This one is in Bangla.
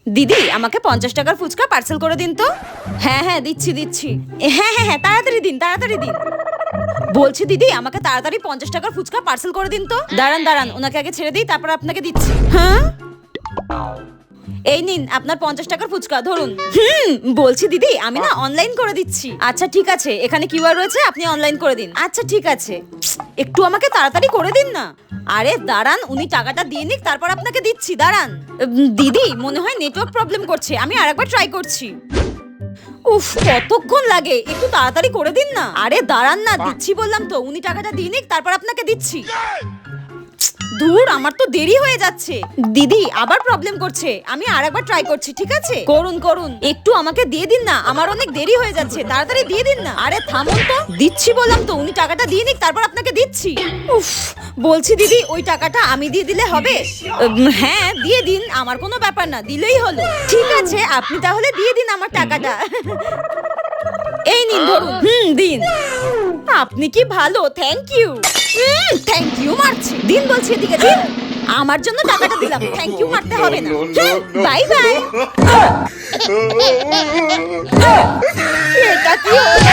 দিদি আমাকে 50 টাকার ফুচকা পার্সেল করে দিন তো। হ্যাঁ হ্যাঁ দিচ্ছি। হ্যাঁ হ্যাঁ হ্যাঁ তাড়াতাড়ি দিন। বলছি দিদি আমাকে তাড়াতাড়ি 50 টাকার ফুচকা পার্সেল করে দিন তো। দাঁড়ান ওনাকে আগে ছেড়ে দিই, তারপর আপনাকে দিচ্ছি। হ্যাঁ এই নিন আপনার 50 টাকার ফুচকা ধরুন। বলছি দিদি আমি না অনলাইন করে দিচ্ছি। আচ্ছা ঠিক আছে, এখানে কিউআর রয়েছে, আপনি অনলাইন করে দিন। আচ্ছা ঠিক আছে, একটু আমাকে তাড়াতাড়ি করে দিন না। আরে দাঁড়ান, উনি টাকাটা দিয়ে নিক, তারপর আপনাকে দিচ্ছি। দাঁড়ান দিদি, মনে হয় নেটওয়ার্ক প্রবলেম করছে, আমি আরেকবার ট্রাই করছি। উফ কতক্ষণ লাগে, একটু তাড়াতাড়ি করে দিন না। আরে দাঁড়ান না, দিচ্ছি বললাম তো, উনি টাকাটা দিয়ে নিক, তারপর আপনাকে দিচ্ছি। দূর, আমার তো দেরি হয়ে যাচ্ছে। দিদি আবার প্রবলেম করছে, আমি আরেকবার ট্রাই করছি। ঠিক আছে করুন, একটু আমাকে দিয়ে দিন না, আমার অনেক দেরি হয়ে যাচ্ছে, তাড়াতাড়ি দিয়ে দিন না। আরে থামুন তো, দিচ্ছি বললাম তো, উনি টাকাটা দিয়ে নিক, তারপর আপনাকে দিচ্ছি। উফ বলছি দিদি, ওই টাকাটা আমি দিয়ে দিলে হবে? হ্যাঁ দিয়ে দিন, আমার কোনো ব্যাপার না, দিলেই হলো। ঠিক আছে আপনি তাহলে দিয়ে দিন আমার টাকাটা। এই নিন ধরুন। দিন। আপনি কি ভালো, থ্যাংক ইউ মারছি। দিন বলছি, এদিকে দিন। আমার জন্য টাকাটা দিলাম, থ্যাংক ইউ মারতে হবে না। Bye bye. এটা কি হলো?